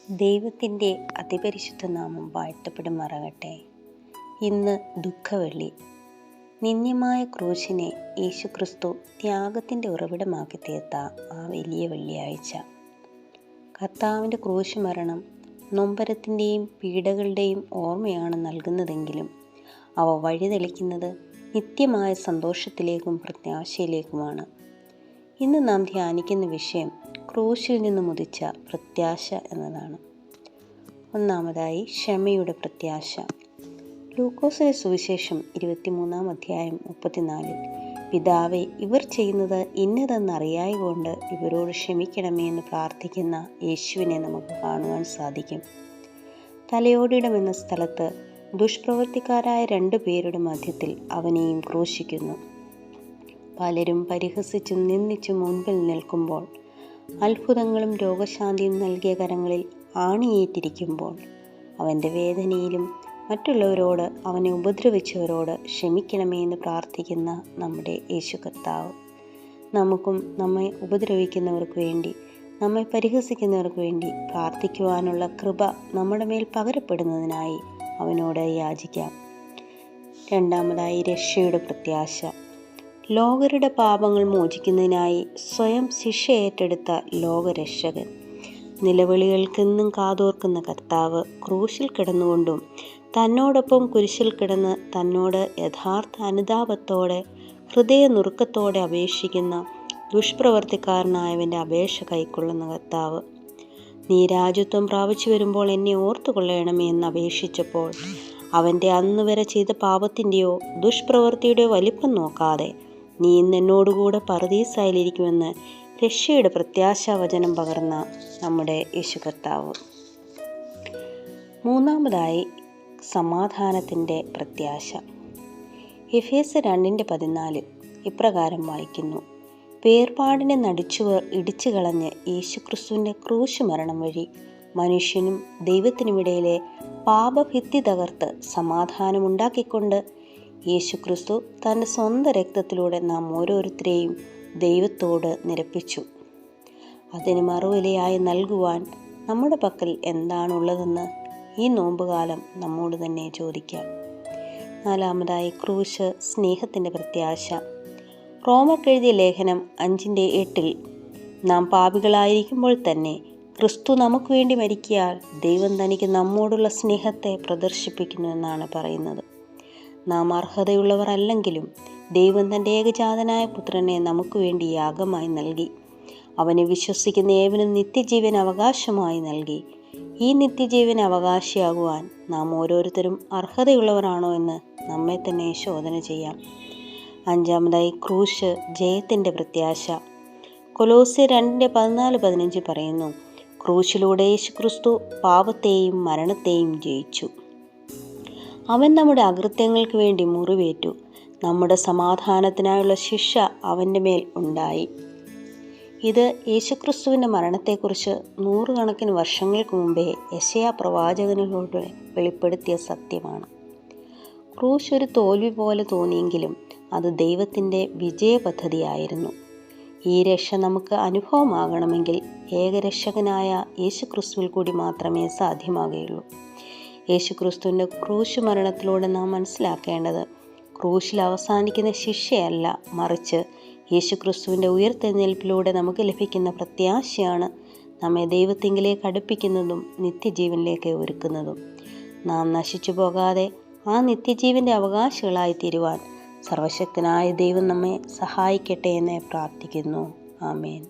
ദൈവത്തിൻ്റെ അതിപരിശുദ്ധ നാമം വാഴ്ത്തപ്പെടുമാറാകട്ടെ. ഇന്ന് ദുഃഖവെള്ളി. നിന്ദ്യമായ ക്രൂശിനെ യേശുക്രിസ്തു ത്യാഗത്തിൻ്റെ ഉറവിടമാക്കി തീർത്ത ആ വലിയ വെള്ളിയാഴ്ച. കർത്താവിൻ്റെ ക്രൂശ് മരണം നൊമ്പരത്തിൻ്റെയും പീഡകളുടെയും ഓർമ്മയാണ് നൽകുന്നതെങ്കിലും അവ വഴിതെളിക്കുന്നത് നിത്യമായ സന്തോഷത്തിലേക്കും പ്രത്യാശയിലേക്കുമാണ്. ഇന്ന് നാം ധ്യാനിക്കുന്ന വിഷയം ക്രൂശിൽ നിന്നും ഉദിച്ച പ്രത്യാശ എന്നതാണ്. ഒന്നാമതായി ക്ഷമയുടെ പ്രത്യാശ. ലൂക്കോസിന്റെ സുവിശേഷം 23-34 പിതാവേ, ഇവർ ചെയ്യുന്നത് ഇന്നതെന്നറിയായകൊണ്ട് ഇവരോട് ക്ഷമിക്കണമേ എന്ന് പ്രാർത്ഥിക്കുന്ന യേശുവിനെ നമുക്ക് കാണുവാൻ സാധിക്കും. തലയോടിടം എന്ന സ്ഥലത്ത് ദുഷ്പ്രവൃത്തിക്കാരായ 2 പേരുടെ മധ്യത്തിൽ അവനെയും ക്രൂശിക്കുന്നു. പലരും പരിഹസിച്ചും നിന്ദിച്ചും മുൻപിൽ നിൽക്കുമ്പോൾ, അത്ഭുതങ്ങളും രോഗശാന്തിയും നൽകിയ കരങ്ങളിൽ ആണിയേറ്റിരിക്കുമ്പോൾ, അവൻ്റെ വേദനയിലും മറ്റുള്ളവരോട്, അവനെ ഉപദ്രവിച്ചവരോട് ക്ഷമിക്കണമേ എന്ന് പ്രാർത്ഥിക്കുന്ന നമ്മുടെ യേശു കർത്താവ് നമുക്കും നമ്മെ ഉപദ്രവിക്കുന്നവർക്ക് വേണ്ടി, നമ്മെ പരിഹസിക്കുന്നവർക്ക് വേണ്ടി പ്രാർത്ഥിക്കുവാനുള്ള കൃപ നമ്മുടെ മേൽ പകരപ്പെടുന്നതിനായി അവനോട് യാചിക്കാം. രണ്ടാമതായി രക്ഷയുടെ പ്രത്യാശ. ലോകരുടെ പാപങ്ങൾ മോചിക്കുന്നതിനായി സ്വയം ശിക്ഷ ഏറ്റെടുത്ത ലോകരക്ഷകൻ, നിലവിളികൾക്കെന്നും കാതോർക്കുന്ന കർത്താവ് ക്രൂശിൽ കിടന്നുകൊണ്ടും തന്നോടൊപ്പം കുരിശിൽ കിടന്ന് തന്നോട് യഥാർത്ഥ അനുതാപത്തോടെ ഹൃദയനുറുക്കത്തോടെ അപേക്ഷിക്കുന്ന ദുഷ്പ്രവർത്തിക്കാരനായവൻ്റെ അപേക്ഷ കൈക്കൊള്ളുന്ന കർത്താവ്, നീ രാജ്യത്വം പ്രാപിച്ചു വരുമ്പോൾ എന്നെ ഓർത്തുകൊള്ളണമേ എന്ന് അപേക്ഷിച്ചപ്പോൾ അവൻ്റെ അന്നുവരെ ചെയ്ത പാപത്തിൻ്റെയോ ദുഷ്പ്രവൃത്തിയുടെയോ വലിപ്പം നോക്കാതെ നീ ഇന്ന് എന്നോടുകൂടെ പറുദീസായിലിരിക്കുമെന്ന് രക്ഷയുടെ പ്രത്യാശാവചനം പകർന്ന നമ്മുടെ യേശു കർത്താവ്. മൂന്നാമതായി സമാധാനത്തിൻ്റെ പ്രത്യാശ. എഫേസ്യർ 2:14 ഇപ്രകാരം വായിക്കുന്നു: വേർപാടിനെ നടിച്ചുവർ ഇടിച്ചു കളഞ്ഞ് യേശുക്രിസ്തുവിൻ്റെ ക്രൂശ് മരണം വഴി മനുഷ്യനും ദൈവത്തിനുമിടയിലെ പാപഭിത്തി തകർത്ത് സമാധാനമുണ്ടാക്കിക്കൊണ്ട് യേശുക്രിസ്തു തൻ്റെ സ്വന്തം രക്തത്തിലൂടെ നാം ഓരോരുത്തരെയും ദൈവത്തോട് നിരപ്പിച്ചു. അതിന് മറുവിലയായി നൽകുവാൻ നമ്മുടെ പക്കൽ എന്താണുള്ളതെന്ന് ഈ നോമ്പുകാലം നമ്മോട് തന്നെ ചോദിക്കാം. നാലാമതായി ക്രൂശ് സ്നേഹത്തിൻ്റെ പ്രത്യാശ. റോമർക്കെഴുതിയ ലേഖനം 5:8 നാം പാപികളായിരിക്കുമ്പോൾ തന്നെ ക്രിസ്തു നമുക്ക് വേണ്ടി മരിക്കയാൽ ദൈവം തനിക്ക് നമ്മോടുള്ള സ്നേഹത്തെ പ്രദർശിപ്പിക്കുന്നു എന്നാണ് പറയുന്നത്. നാം അർഹതയുള്ളവർ അല്ലെങ്കിലും ദൈവം തൻ്റെ ഏകജാതനായ പുത്രനെ നമുക്ക് വേണ്ടി യാഗമായി നൽകി. അവനെ വിശ്വസിക്കുന്ന ഏവനും നിത്യജീവൻ അവകാശമായി നൽകി. ഈ നിത്യജീവൻ അവകാശിയാകുവാൻ നാം ഓരോരുത്തരും അർഹതയുള്ളവരാണോ എന്ന് നമ്മെ തന്നെ ശോധന ചെയ്യാം. അഞ്ചാമതായി ക്രൂശ് ജയത്തിൻ്റെ പ്രത്യാശ. കൊലോസ്യർ 2:14-15 പറയുന്നു: ക്രൂശിലൂടെ യേശുക്രിസ്തു പാപത്തെയും മരണത്തെയും ജയിച്ചു. അവൻ നമ്മുടെ അകൃത്യങ്ങൾക്ക് വേണ്ടി മുറിവേറ്റു. നമ്മുടെ സമാധാനത്തിനായുള്ള ശിക്ഷ അവൻ്റെ മേൽ ഉണ്ടായി. ഇത് യേശുക്രിസ്തുവിൻ്റെ മരണത്തെക്കുറിച്ച് 100 കണക്കിന് വർഷങ്ങൾക്ക് മുമ്പേ യെശയ്യാ പ്രവാചകനിലൂടെ വെളിപ്പെടുത്തിയ സത്യമാണ്. ക്രൂശ് ഒരു തോൽവി പോലെ തോന്നിയെങ്കിലും അത് ദൈവത്തിൻ്റെ വിജയ പദ്ധതിയായിരുന്നു. ഈ രക്ഷ നമുക്ക് അനുഭവമാകണമെങ്കിൽ ഏകരക്ഷകനായ യേശുക്രിസ്തുവിൽ കൂടി മാത്രമേ സാധ്യമാകുകയുള്ളൂ. യേശുക്രിസ്തുവിൻ്റെ ക്രൂശ് മരണത്തിലൂടെ നാം മനസ്സിലാക്കേണ്ടത് ക്രൂശിൽ അവസാനിക്കുന്ന ശിക്ഷയല്ല, മറിച്ച് യേശുക്രിസ്തുവിൻ്റെ ഉയർത്തെഴുന്നേൽപ്പിലൂടെ നമുക്ക് ലഭിക്കുന്ന പ്രത്യാശയാണ് നമ്മെ ദൈവത്തിങ്കിലേക്ക് അടുപ്പിക്കുന്നതും നിത്യജീവനിലേക്ക് ഒരുക്കുന്നതും. നാം നശിച്ചു പോകാതെ ആ നിത്യജീവൻ്റെ അവകാശികളായി തീരുവാൻ സർവശക്തനായ ദൈവം നമ്മെ സഹായിക്കട്ടെ എന്ന് പ്രാർത്ഥിക്കുന്നു. ആമേൻ.